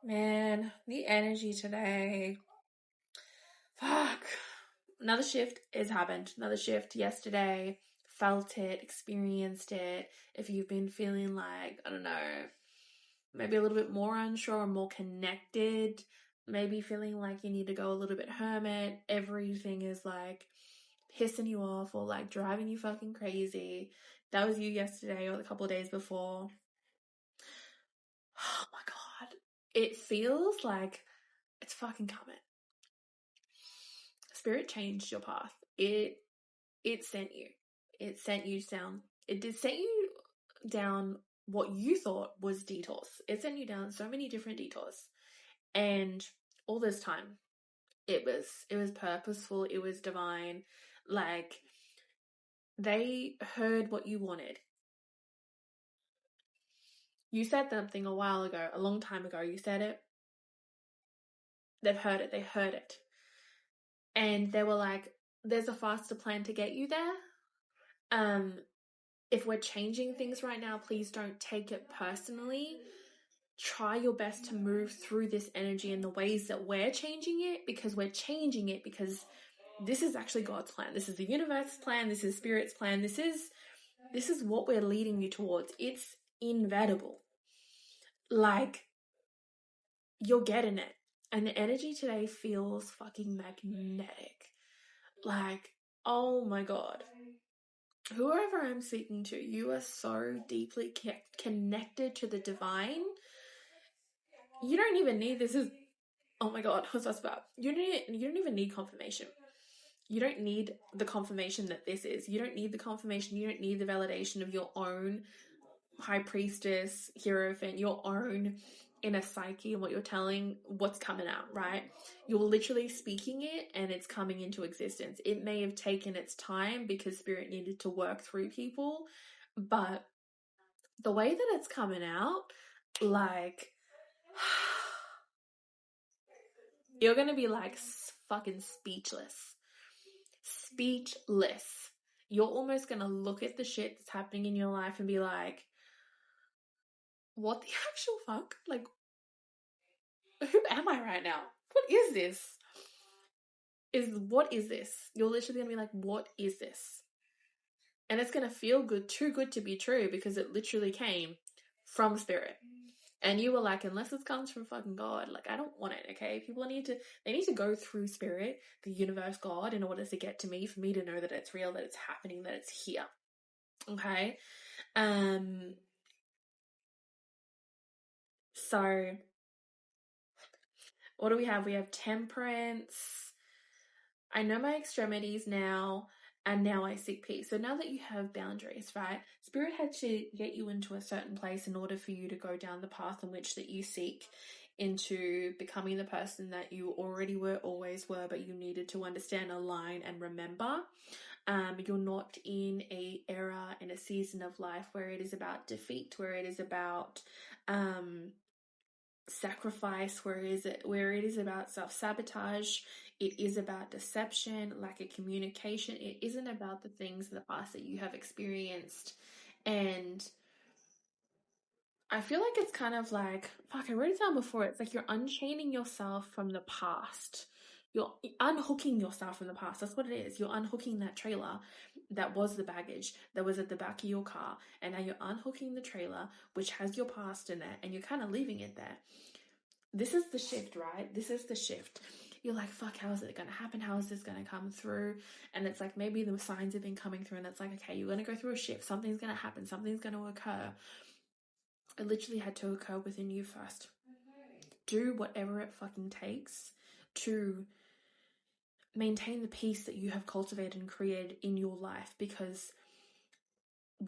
Man, the energy today. Fuck. Another shift has happened. Another shift yesterday. Felt it, experienced it. If you've been feeling like, I don't know, maybe a little bit more unsure or more connected, maybe feeling like you need to go a little bit hermit, everything is like pissing you off or like driving you fucking crazy. That was you yesterday or a couple of days before. Oh my God. It feels like it's fucking coming. Spirit changed your path. It sent you. It sent you down. It did send you down what you thought was detours. It sent you down so many different detours. And all this time, it was purposeful, it was divine. Like, they heard what you wanted. You said something a while ago, a long time ago, you said it. They've heard it, they heard it. And they were like, there's a faster plan to get you there. If we're changing things right now, please don't take it personally. Try your best to move through this energy in the ways that we're changing it, because we're changing it because this is actually God's plan. This is the universe's plan. This is Spirit's plan. This is what we're leading you towards. It's inevitable. Like, you're getting it. And the energy today feels fucking magnetic. Like, oh my God. Whoever I'm speaking to, you are so deeply connected to the divine. You don't even need this. Oh my God, what's that about? You don't even need confirmation. You don't need the confirmation that this is. You don't need the confirmation. You don't need the validation of your own high priestess, hierophant, your own inner psyche and what you're telling, what's coming out, right? You're literally speaking it and it's coming into existence. It may have taken its time because Spirit needed to work through people, but the way that it's coming out, like, you're going to be like fucking speechless. Speechless. You're almost going to look at the shit that's happening in your life and be like, what the actual fuck? Like, who am I right now? What is this? What is this? You're literally gonna be like, what is this? And it's gonna feel good, too good to be true, because it literally came from Spirit. And you were like, unless this comes from fucking God, like, I don't want it, okay? They need to go through Spirit, the universe, God, in order to get to me, for me to know that it's real, that it's happening, that it's here. Okay? So what do we have? We have Temperance. I know my extremities now, and now I seek peace. So now that you have boundaries, right? Spirit had to get you into a certain place in order for you to go down the path in which that you seek into becoming the person that you already were, always were, but you needed to understand, align, and remember. You're not in a era, in a season of life where it is about defeat, where it is about sacrifice, where it is about self-sabotage. It is about deception, lack of communication. It isn't about the things in the past that you have experienced. And I feel like it's kind of like, fuck, I wrote it down before. It's like you're unchaining yourself from the past. You're unhooking yourself from the past. That's what it is. You're unhooking that trailer that was the baggage that was at the back of your car. And now you're unhooking the trailer, which has your past in it, and you're kind of leaving it there. This is the shift, right? This is the shift. You're like, fuck, how is it going to happen? How is this going to come through? And it's like, maybe the signs have been coming through and it's like, okay, you're going to go through a shift. Something's going to happen. Something's going to occur. It literally had to occur within you first. Do whatever it fucking takes to maintain the peace that you have cultivated and created in your life, because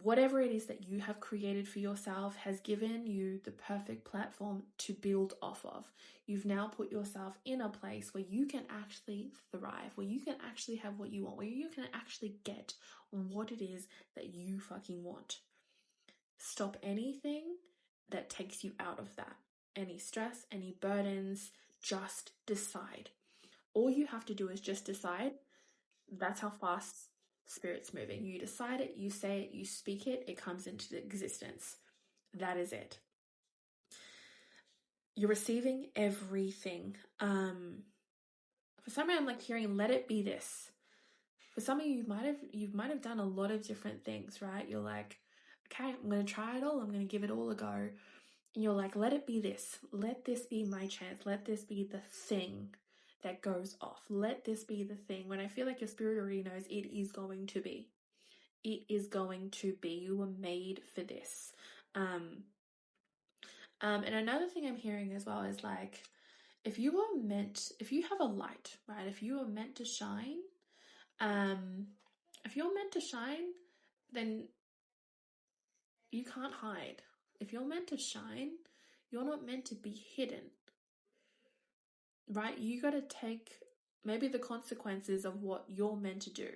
whatever it is that you have created for yourself has given you the perfect platform to build off of. You've now put yourself in a place where you can actually thrive, where you can actually have what you want, where you can actually get what it is that you fucking want. Stop anything that takes you out of that. Any stress, any burdens, just decide. All you have to do is just decide. That's how fast Spirit's moving. You decide it, you say it, you speak it, it comes into existence. That is it. You're receiving everything. For some reason, I'm like hearing, let it be this. For some of you, you might have done a lot of different things, right? You're like, okay, I'm going to try it all. I'm going to give it all a go. And you're like, let it be this. Let this be my chance. Let this be the thing that goes off. Let this be the thing. When I feel like your spirit already knows it is going to be. It is going to be. You were made for this. And another thing I'm hearing as well is like, if you have a light, right? If you are meant to shine, if you're meant to shine, then you can't hide. If you're meant to shine, you're not meant to be hidden, right? You got to take maybe the consequences of what you're meant to do,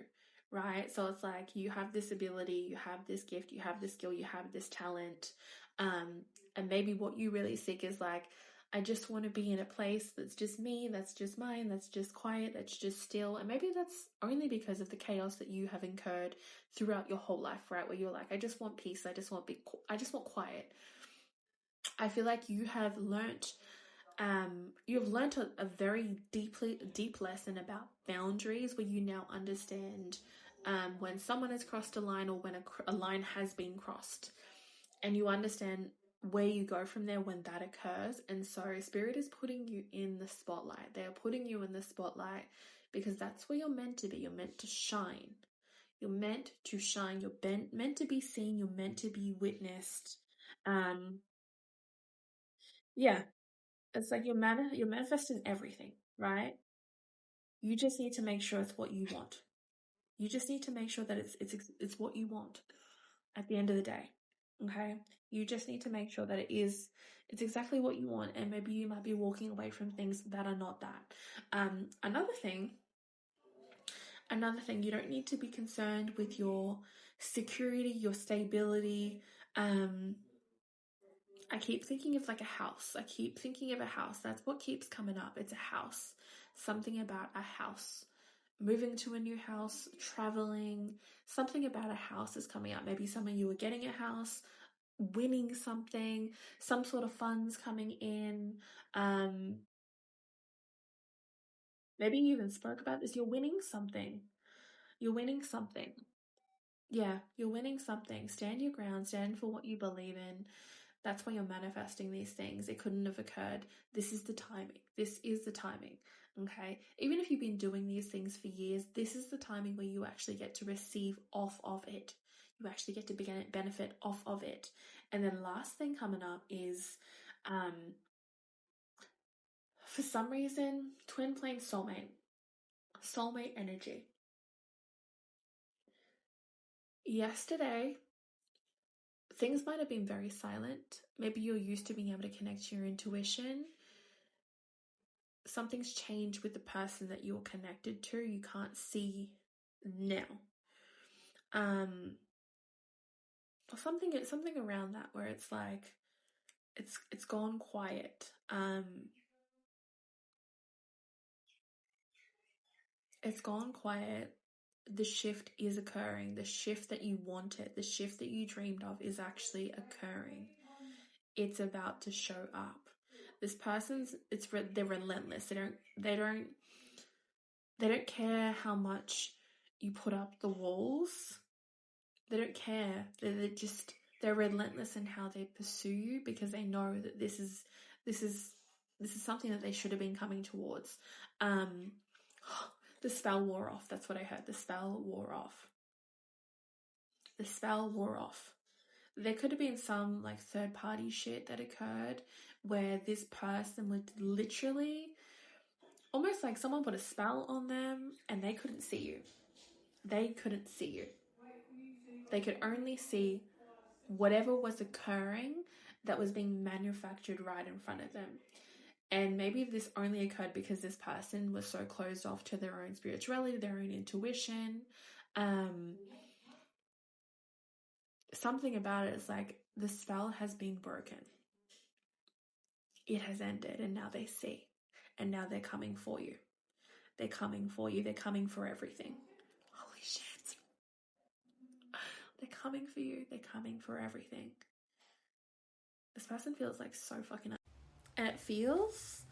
right? So it's like you have this ability, you have this gift, you have this skill, you have this talent. And maybe what you really seek is like, I just want to be in a place that's just me, that's just mine, that's just quiet, that's just still. And maybe that's only because of the chaos that you have incurred throughout your whole life, right? Where you're like, I just want peace, I just want quiet. I feel like you have learnt a very deep lesson about boundaries, where you now understand when someone has crossed a line, or when a line has been crossed, and you understand where you go from there when that occurs. And so Spirit is putting you in the spotlight. They are putting you in the spotlight because that's where you're meant to be. You're meant to shine. You're meant to shine. You're meant to be seen. You're meant to be witnessed. Um, yeah, it's like you're manifesting everything, right? You just need to make sure it's what you want. You just need to make sure that it's what you want at the end of the day. Okay? You just need to make sure that it's exactly what you want, and maybe you might be walking away from things that are not that. Another thing, you don't need to be concerned with your security, your stability. I keep thinking of like a house. I keep thinking of a house. That's what keeps coming up. It's a house. Something about a house. Moving to a new house, traveling, something about a house is coming up. Maybe some of you are getting a house, winning something, some sort of funds coming in. Maybe you even spoke about this. You're winning something. You're winning something. Yeah, you're winning something. Stand your ground, stand for what you believe in. That's why you're manifesting these things. It couldn't have occurred. This is the timing. This is the timing. Okay? Even if you've been doing these things for years, this is the timing where you actually get to receive off of it. You actually get to begin benefit off of it. And then last thing coming up is for some reason, twin flame soulmate. Soulmate energy. Yesterday, things might have been very silent. Maybe you're used to being able to connect to your intuition. Something's changed with the person that you're connected to. You can't see now. Something around that, where it's like it's gone quiet. It's gone quiet. The shift is occurring. The shift that you wanted, the shift that you dreamed of is actually occurring. It's about to show up. This person's they're relentless. They don't care how much you put up the walls. They don't care. They're relentless in how they pursue you, because they know that this is something that they should have been coming towards. The spell wore off. That's what I heard. The spell wore off. The spell wore off. There could have been some like third party shit that occurred where this person would literally, almost like someone put a spell on them and they couldn't see you. They couldn't see you. They could only see whatever was occurring that was being manufactured right in front of them. And maybe this only occurred because this person was so closed off to their own spirituality, their own intuition. Something about it is like the spell has been broken. It has ended, and now they see. And now they're coming for you. They're coming for you. They're coming for everything. Holy shit. They're coming for you. They're coming for everything. This person feels like so fucking And it feels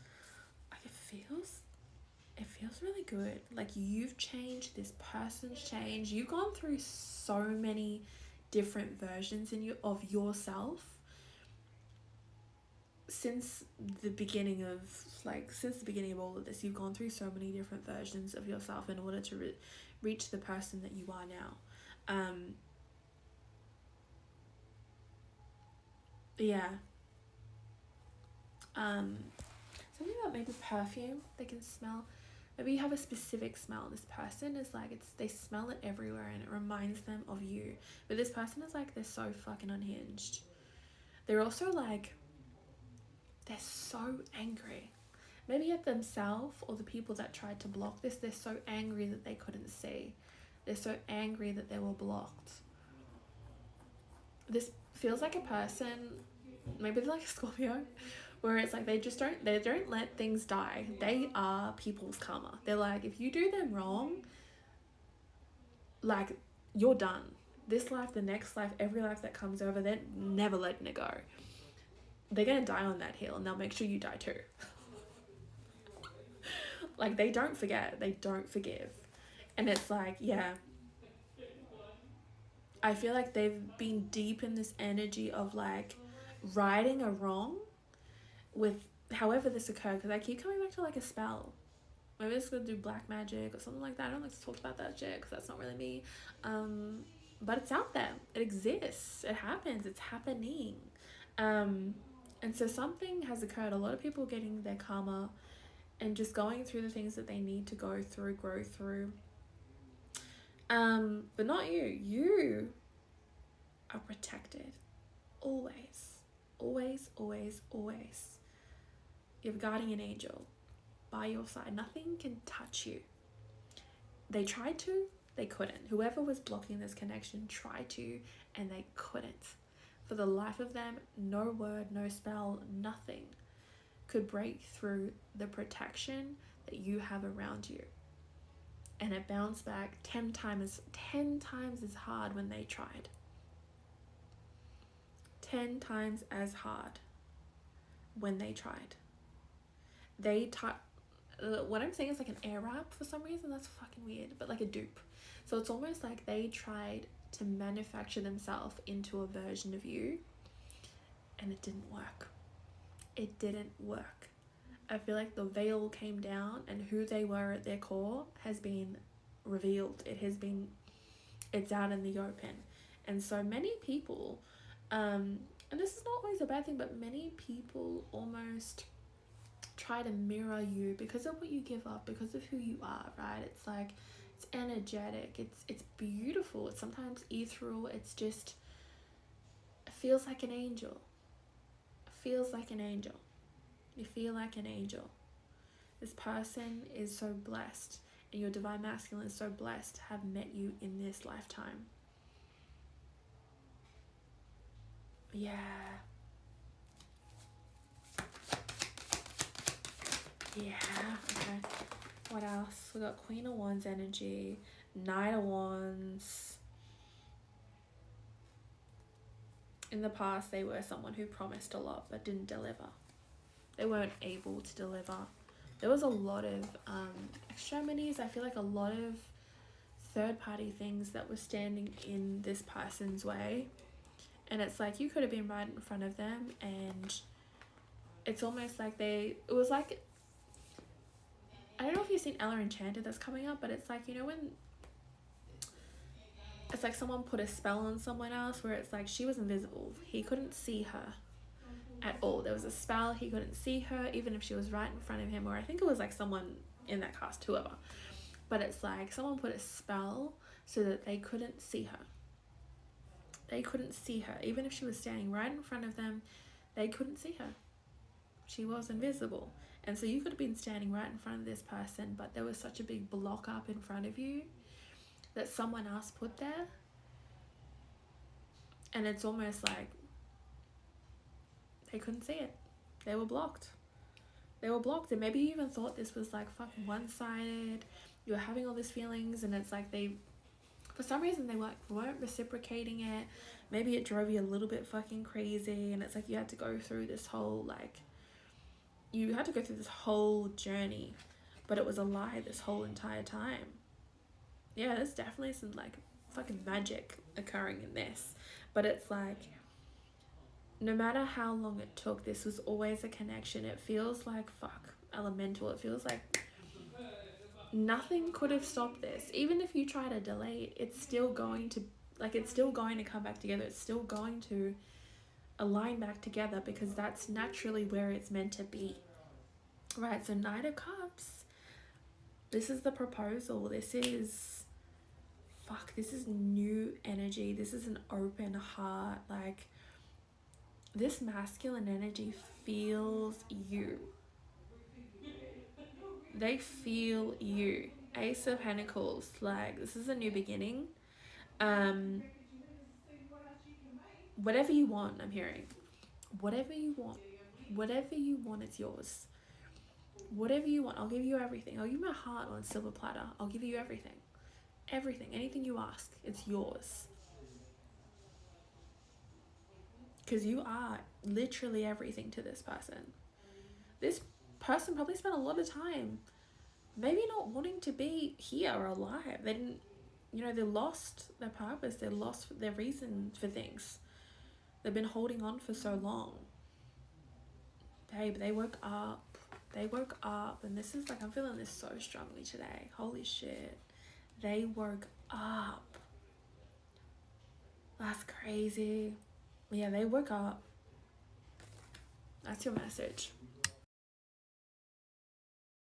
really good. Like, you've changed, this person's changed, you've gone through so many different versions of yourself since the beginning of all of this. You've gone through so many different versions of yourself in order to reach the person that you are now. Yeah. Something about maybe perfume they can smell. Maybe you have a specific smell. This person is like, they smell it everywhere and it reminds them of you. But this person is like, they're so fucking unhinged. They're also like, they're so angry. Maybe at themselves or the people that tried to block this. They're so angry that they couldn't see. They're so angry that they were blocked. This feels like a person, maybe they're like a Scorpio, where it's like they don't let things die. They are people's karma. They're like, if you do them wrong, like, you're done. This life, the next life, every life that comes over, they're never letting it go. They're gonna die on that hill and they'll make sure you die too. Like, they don't forget, they don't forgive. And it's like, yeah, I feel like they've been deep in this energy of like righting a wrong with however this occurred, because I keep coming back to like a spell. Maybe it's gonna do black magic or something like that. I don't like to talk about that shit because that's not really me. But it's out there. It exists. It happens. It's happening. And so something has occurred. A lot of people getting their karma and just going through the things that they need to go through, grow through. But not you. You are protected. Always. Always, always, always. You have a guardian angel by your side. Nothing can touch you. They tried to, they couldn't. Whoever was blocking this connection tried to, and they couldn't. For the life of them, no word, no spell, nothing could break through the protection that you have around you. And it bounced back 10 times as hard when they tried. 10 times as hard when they tried. What I'm saying is like an air wrap for some reason. That's fucking weird, but like a dupe. So it's almost like they tried to manufacture themselves into a version of you, and it didn't work. It didn't work. I feel like the veil came down and who they were at their core has been revealed. It's out in the open. And so many people, and this is not always a bad thing, but many people almost try to mirror you because of what you give up, because of who you are, right? It's like, it's energetic, it's beautiful, it's sometimes ethereal, it feels like an angel. It feels like an angel. You feel like an angel. This person is so blessed, and your divine masculine is so blessed to have met you in this lifetime. Yeah. Yeah, okay. What else? We got Queen of Wands energy, Knight of Wands. In the past, they were someone who promised a lot but didn't deliver. They weren't able to deliver. There was a lot of extremities. I feel like a lot of third-party things that were standing in this person's way. And it's like, you could have been right in front of them, and it's almost like it was like, I don't know if you've seen Ella Enchanted that's coming up, but it's like, you know, when it's like someone put a spell on someone else where it's like she was invisible. He couldn't see her at all. There was a spell, he couldn't see her even if she was right in front of him, or I think it was like someone in that cast, whoever. But it's like someone put a spell so that they couldn't see her. They couldn't see her. Even if she was standing right in front of them, they couldn't see her. She was invisible. And so you could have been standing right in front of this person, but there was such a big block up in front of you that someone else put there. And it's almost like they couldn't see it. They were blocked. They were blocked. And maybe you even thought this was like fucking one-sided. You were having all these feelings, and it's like for some reason they weren't reciprocating it. Maybe it drove you a little bit fucking crazy, and it's like you had to go through this whole like you had to go through this whole journey, but it was a lie this whole entire time. Yeah, there's definitely some like fucking magic occurring in this, but it's like no matter how long it took, this was always a connection. It feels like fuck elemental. It feels like nothing could have stopped this. Even if you try to delay it, it's still going to it's still going to come back together. It's still going to align back together because that's naturally where it's meant to be. Right, so Knight of Cups. This is the proposal. This is new energy. This is an open heart. Like, this masculine energy feels you. They feel you. Ace of Pentacles. Like, this is a new beginning. Whatever you want, I'm hearing. Whatever you want. Whatever you want is yours. Whatever you want. I'll give you everything. I'll give you my heart on a silver platter. I'll give you everything. Everything. Anything you ask. It's yours. Because you are literally everything to this person. This person probably spent a lot of time maybe not wanting to be here or alive. They didn't, they lost their purpose. They lost their reason for things. They've been holding on for so long. Babe, they woke up. They woke up. And this is like, I'm feeling this so strongly today. Holy shit. They woke up. That's crazy. Yeah, they woke up. That's your message.